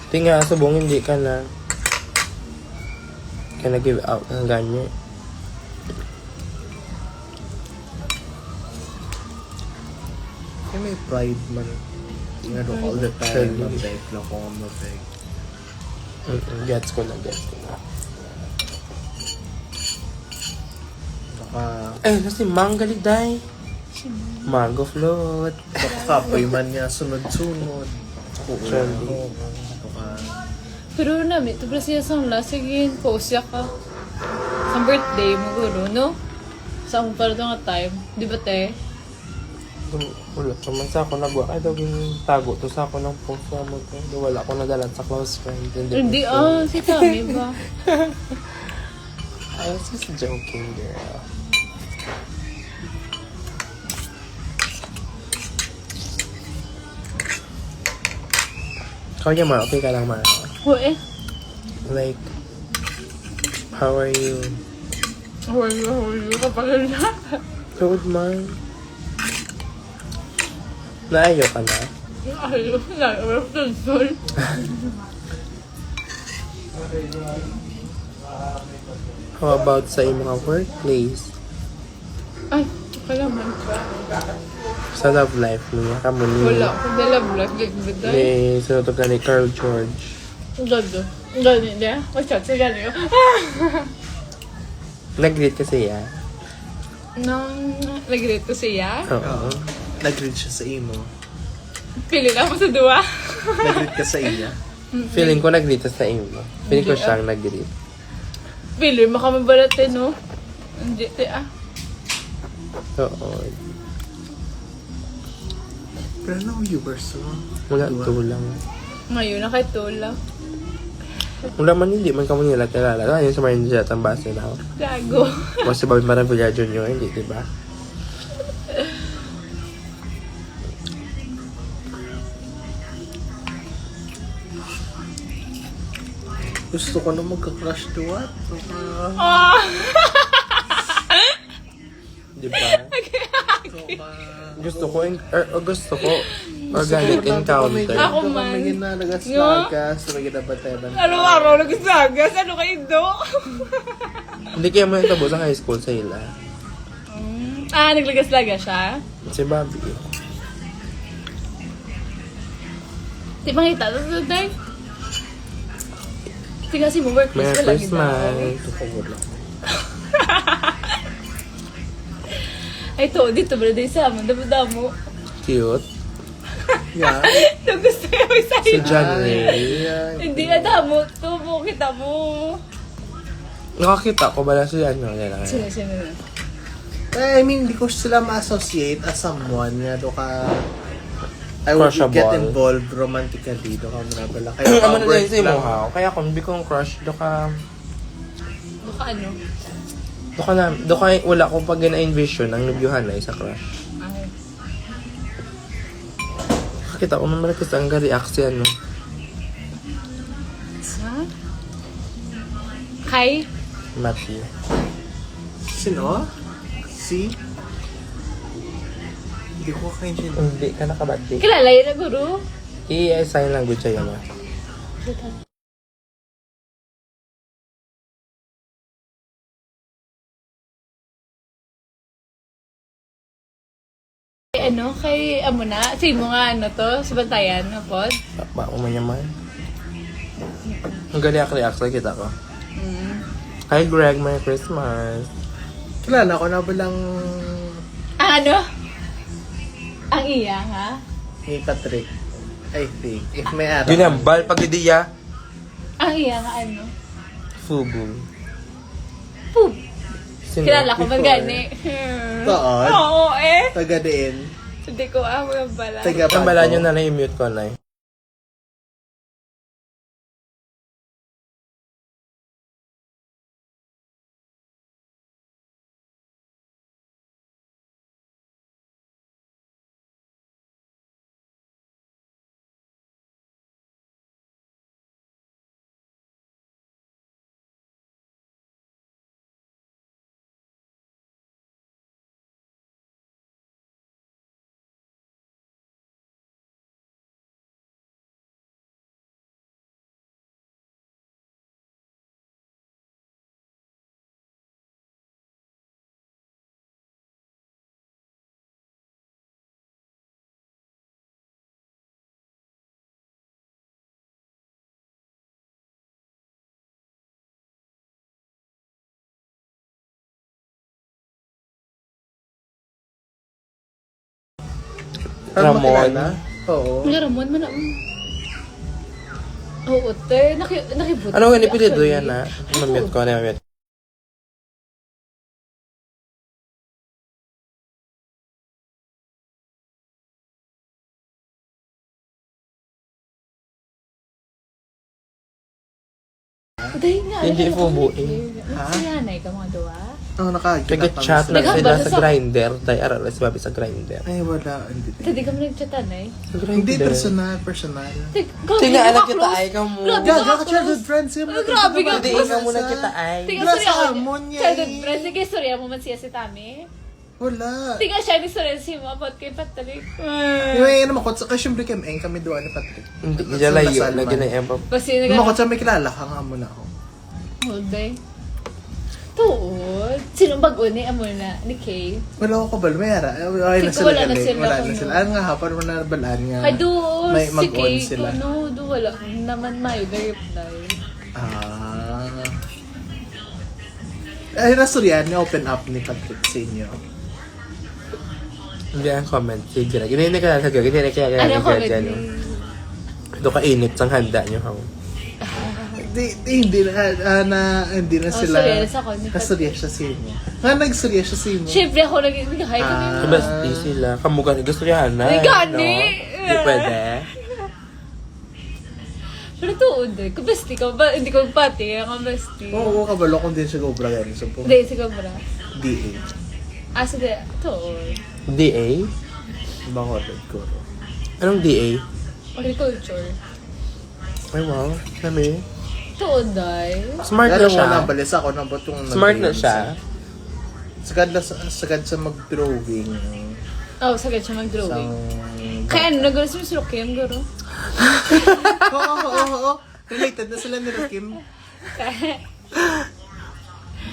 Tinga, subong hindi ka na give out ng ganyan. Kaya may pride man. Nga do all the time, mabeg lang ko nga mabeg. Gets ko na. Baka Kasi mango liday. Mango float. kapoy man nga sunod-sunod. Actually. Baka Pero namin, ito pala siya sa last, sige, post ya ka. Sa birthday mo, guro, no? Sa akong para nga time. Di ba, te? Wala naman sa ako nagwa. Ay, daw yung tago to sa ako ng post na mo to. Wala ko nadalan sa close friend. Hindi, si Tami ba? I was just joking, girl. Kaya Mar, okay ka lang Mar. Like, how are you? How are you? Kapag na. Good man. Naayo ka na? Ayun, naiwala ko tonsol. How about sa imong workplace? Ay, kalaman ka. Sa love life niya, kamo ni... Wala akong dalablas. Gagdaday. Ni, sinutok ka ni Carl George. Gado. Gado niya. Machat sa gano'n. Nag-greet ka siya? Nung nag-rate ko siya, Oo. nag-read siya sa imo. pili lang mo sa duwa. Nag-read ka sa iya. Feeling ko nag-greet sa imo. Feeling ko siyang nag-greet. Pili mo kami balate, no? Hindi, te, Oo. Pero no, you were so... Wala to lang. Ngayon, nakitula. Wala man hindi man kamo nila kilala. Ayun sa mga siya tambas nila. Gago. O si Bobby Maravilla Jr. Hindi, diba? Gusto ko na magka-crush to what? Diba? Gusto Gusto ko organic encounter. Ako man. May ginalagas-lagas, may ginabateban. Araw-araw nagsagas. Ano kayo do? Hindi kaya mo yung tabo sa high school sa ila. Naglagas-lagas siya? Si Bobby. Di ba kita? Tapos day? Sige kasi mo workplace Merry ka lagi daw. Christmas. Ay, to, dito ba day sa amin? Damo-damo. Cute. Yeah. Ito gusto ko yung Si sa'yo. John Ray. Hindi na damo. Tubo kita mo. Nakakita ko ba na si ano? Yan lang. Sino. I mean, hindi ko sila ma-associate as someone nga do ka... I would Crushable. get involved romantically do ka manabala. Kaya Ano na work din sa lang. imo ha? Kaya kung hindi kong crush, Baka ano? wala ko pag na-envision ang nabyuhan na isa crush. Ay. Kita ko naman kasi ang react si ano. Sa? Kay? Matthew. Sino? Si? Hindi ko kakainsin. Hindi ka nakabati. Kilala yun na guru? I-sign language sa'yo ma. Kay amo na? Sige mo nga to? Sa bantayan, pod? Umanyaman. Ang react sa kita ko. Mm. Hi Greg, Merry Christmas. Kilala ko na ba lang Ano? Ang iya, ha? ni Patrick? I think. If may araw. Yun ang bal pagdidiya. Ang iya nga ano? Fubu. Poop! Sino? Kilala ko man gani. Toon? Oo, Taga din. Hindi ko yung bala. Taga Ang bala nyo na na-mute ko na eh. Parang Ramon. makilala? Oo. Nga Ramon man na. Oo, te. Nakibot. Ano nga nipilido yan na? Mamit ko, mamit. Dahil nga. Hindi alam ko, fubo, Ha? Si Yanay ka mga duwa. Oo, nakagita Nag-chat kami na sa- sila Naghambal sa sa- grinder. Dahil aral si Bobby sa grinder. Ay, wala. Hindi. Hindi ka mo nagchatan eh. Sa Hindi, grinder. personal. Tingnan, anak kita ay ka mo. Grabe. Gaga ka childhood friends yun. Ay, grabe ka. Hindi ka muna kita ay. Tiga Wala sorry sa ako. hamon niya Childhood eh. friends. Sige, sorry mo man siya si Tami. Wala. Tiga siya ni sorry si mo about kay Patrick. Yung naman ko, kasi syempre kami doon ni Patrick. Hindi, hindi layo. Lagi na yung Kasi Naman ko, nag- may kilala ka nga muna ako. Hold day. Tuod. Sino bago ni amo na ni Kay? Wala ko kabal, mayara. Ay, na Tigko, sila wala na galing. sila Wala na kuno. sila. Ano nga, hapon mo na balaan nga. Ay doon May si mag-on Kay sila. kuno do wala naman mayo na reply. Ay, nasuryan, ni-open up ni Patrick sa inyo. Hindi ang comment. Sige na. Ganyan ka na sa gaga. Ganyan ka na Ano comment dyan. ni? Ito kainit sang handa nyo. Hindi na Oh, sila. surya sa kanya. Nasurya siya sa inyo. Nga, nagsurya siya sa inyo. Siyempre ako nag-hi kami. Ah. Basti sila. Kamuga ni gusto yan na. Ay, gani! Hindi pwede. Pero tuod eh. Kabasti ka ba? Hindi ko pati. Ang kabasti. Oo, kabalo kung din siya gobra ganun. So, po, Hindi, sige ba? DA. Asa de, tuod. DA? Ibang order ko. Anong DA? Agriculture. Ay, wow. Kami. Tuod ay. Smart na Alam mo siya. na, balis ako ng botong Smart na siya. Sagad sa mag-drawing. Oh, sagad siya mag-drawing. Sang... Kaya ano, nagano si Mr. Kim, garo? Oo. Related na sila ni Kim.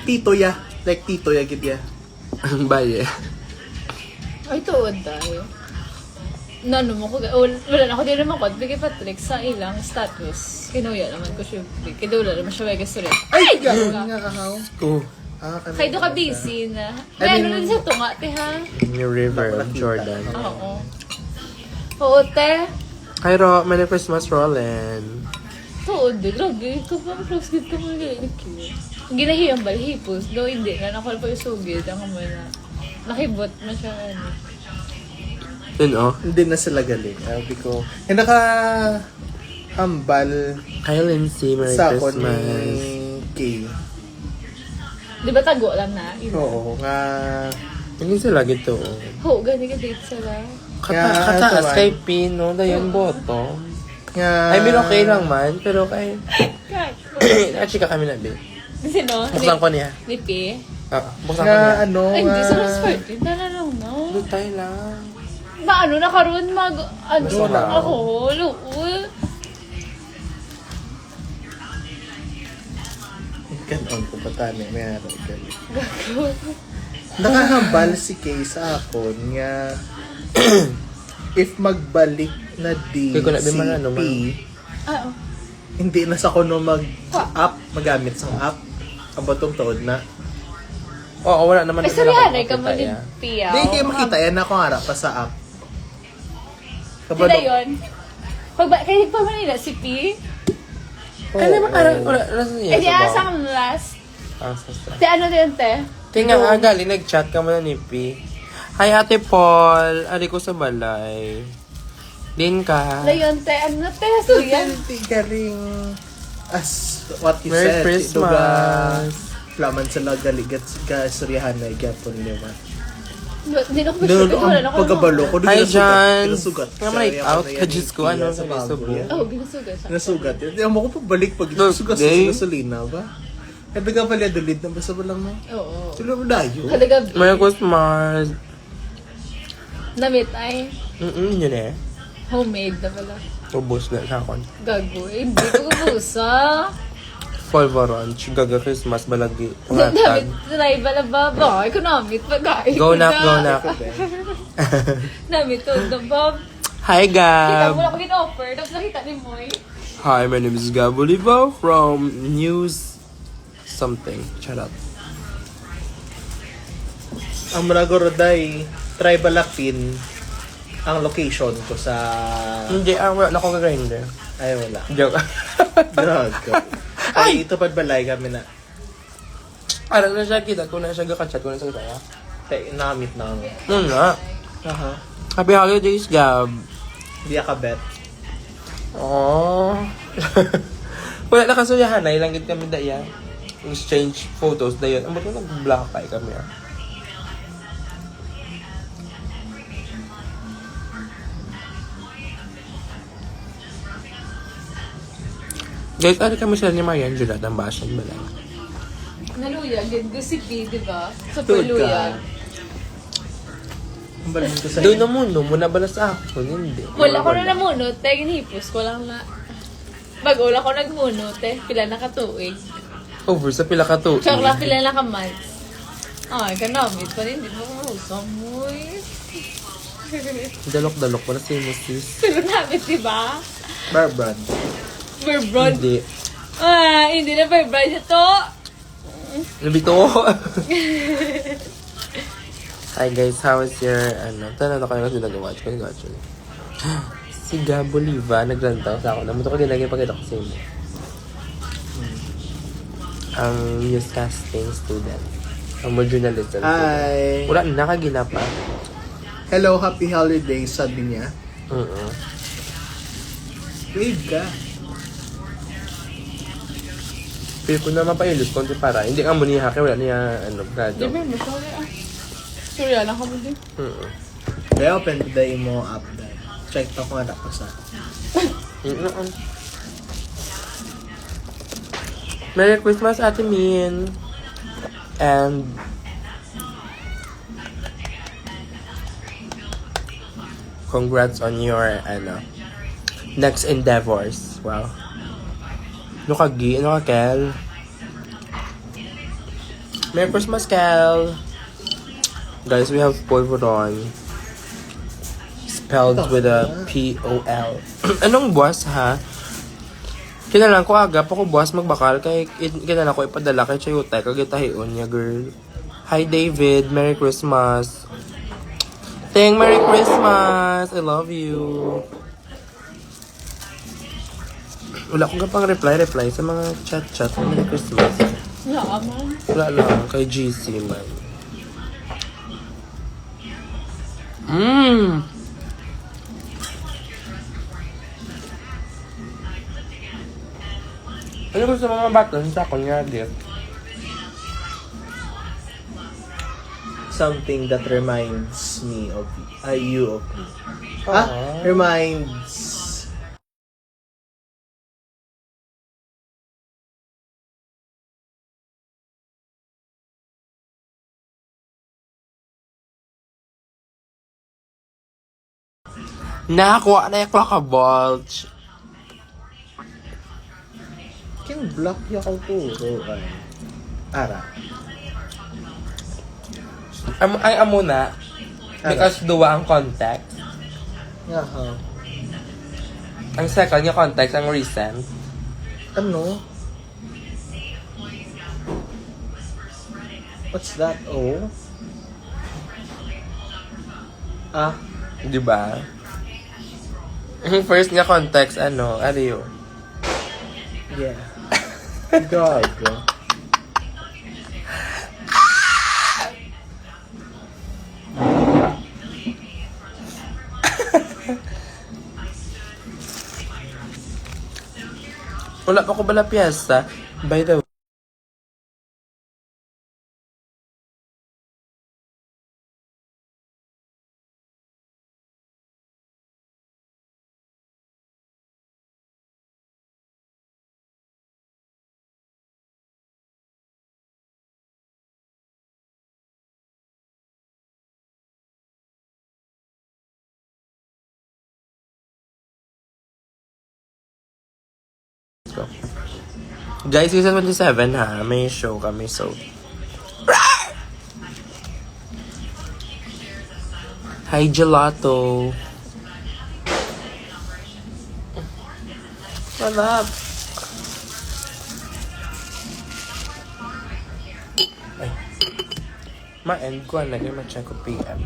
Titoya. Like Titoya, gidya. Baye. Ay, tuod tayo. Nano mo ko, wala na ako din naman ko, bigay Patrick sa ilang status. Kinuya naman ko siya, kaya wala naman siya may gusto rin. Ay, gano'n nga ahaw. Oh. Kami. Kaya doon ka busy na. I May ano mean- rin sa tunga, te ha? New River, Nakita. Jordan. Oo. Oo, te. Hi, Ro. Merry Christmas, Roland. Tuod, grabe. Ikaw pa, close gid ka mo galing cute. Ginahiyang balhipos, do hindi na nakal pa yung sugid, ang na. Nakibot na siya, ano. Yun, oh. Hindi na sila galing. Sabi ko, yung naka-hambal Hi, Lindsay. Merry sa ako ni Christmas. Kay. Di ba tago lang na? Oo, nga. Hindi sila gito, oh. Oo, gani ka date sila. Kataas tuwan. kay Pino. Dayon, boto. Nga. I mean, okay lang man. Pero kay... Kako. Nakachika kami na, babe. Sino? Buksan ko niya. Ni P? Buksan ko Nga, niya. ano, Ay, hindi nga. sa last part. Hindi na lang, no? Lutay lang. Maano na karon mag... Ano Gusto na lang. ako? Luul. Kanon ko pa tani, may araw galing. Nakahambal si Kay sa akon nga if magbalik na Kaya ko na DCP, biman, ano, man. Ah, oh. hindi na sa kuno mag-app, magamit sa app. Ang batong taod na. Oo, wala naman. Ay, naman sorry, ako Hanay ka makita, mo ni yeah. Pia. Hindi kayo makita yan ako harap pa sa app. Sila yun. Kaya pa Manila, si P? Ano naman parang, wala, nasa niya. Eh, di asang last. Sa Te, ano din, te? Tingnan nga, galing, nag-chat ka muna ni P. Hi, Ate Paul. Ari ko sa balay. Din ka. Layon, te. Ano, te? Suyan. Hindi galing as what you Merry said. Christmas. Flaman sa lagaligat ka suryahan na igapon lima. Hindi na ko ba Doon siya? Wala na ang ako. pagkabalo ko. Hi, Jan. Ginasugat. Nga man, out ka, Diyos ko. Ano, sa Subo. Oh, ginasugan siya. Nasugat. Hindi mo ko pabalik pag Look, nasugat sa day. gasolina ba? Kada ka pala dalid na basta ba lang mo? Oo. Sila mo dayo. Kada gabi. Merry Christmas. Namit ay Yun eh. homemade na pala. Ubus na sa akin. Gago. Eh, hindi ko gubusa. Polvoronch. Gaga Christmas, balagi. Namit, Umatag. try ba na ba? Ba? Ikaw namit. Pagkain Go nak, go nak. Namit to the Bob. Hi, Kita mo Gab. lang ko offer. Tapos nakita ni Moy. Hi, my name is Gab Oliva from News something. Shut up. Ang Managoroday, tribal akin, ang location ko sa... Hindi, wala na ako ka-grinder. Ay, wala. Joke. Grabe. Ay, ito pa balay kami na. Aral na siya, kita ko na siya gaka-chat ko na sa kaya. Kaya namit na ako. Nga. Aha. Happy holidays, Gab. Hindi akabet. Oh. Wala na kasuyahan na, ilangit kami daya. Exchange photos na yun. Ang ba't mo nag-black eye kami ah? Guys, ano kami sila ni Marian Julat ang basan ba lang? Naluya, din si P, di ba? Sa Tuod paluya. Ang balin ko sa Doon na muna bala sa ako, hindi. Wala ko na namunot, te, ginhipos ko lang na. Wala ko nagmunot, te, pila na katuig. Over sa pila ka to. Tsaka lang pila na ka-months. Ay, kanamit pa rin, di ba marusang mo eh. Dalok-dalok mo na si Mrs. Pero namit, di ba? Barbran. Verbron. Hindi. Ah, hindi na verbron ito. Nabito ko. Hi guys, how was your, tanong na kayo na sila nag-watch ko actually. Si Gab Oliva, naglantaw sa ako. Namuto ko din lagi pagkita ko sa inyo. Ang newscasting student. Ang more journalist. Hi. Wala na, nakaginapa. Hello, happy holidays, sabi niya. Wave ka. Pero kung naman pa-ilus, konti para. Hindi ka mo niya hake, wala niya, grado. Di ba, masaya ah. Surya lang kami din. Kaya open today mo up dahil. Check to kung anak ko sa. Merry Christmas, Ate Min. And congrats on your next endeavors. Wow. Ano ka, Gi? Ano ka, Kel? Merry Christmas, Kel! Guys, we have polvoron. Spelled with a P-O-L. Anong buwas, ha? Kinalang ko agap ako buwas magbakal kay kinalang ko ipadala kay Chayotay kagitahion niya, girl. Hi, David. Merry Christmas. Teng, Merry Christmas! I love you. Wala akong kapang reply sa mga chat. Merry Christmas. Wala man. Wala lang. Kay GC man. Ano gusto mga button sa kunya gift? Something that reminds me of you of me. Ah. Reminds. Nakakuha na yung Clockabulge. King block ya ko puro ay. Ara. Ay, amo na. Because duwa ang context. Yaha. Ang second yung context, ang recent. Ano? What's that? Oh? Ah? Di ba? Yung first nga context, ano yun? Yeah. God. Wala pa ko bala piyesta. By the way, guys, season 27 ha, may show kami, so hi, Gelato. What up? Ay. Ma-end ko, lagay ma-check ko PM.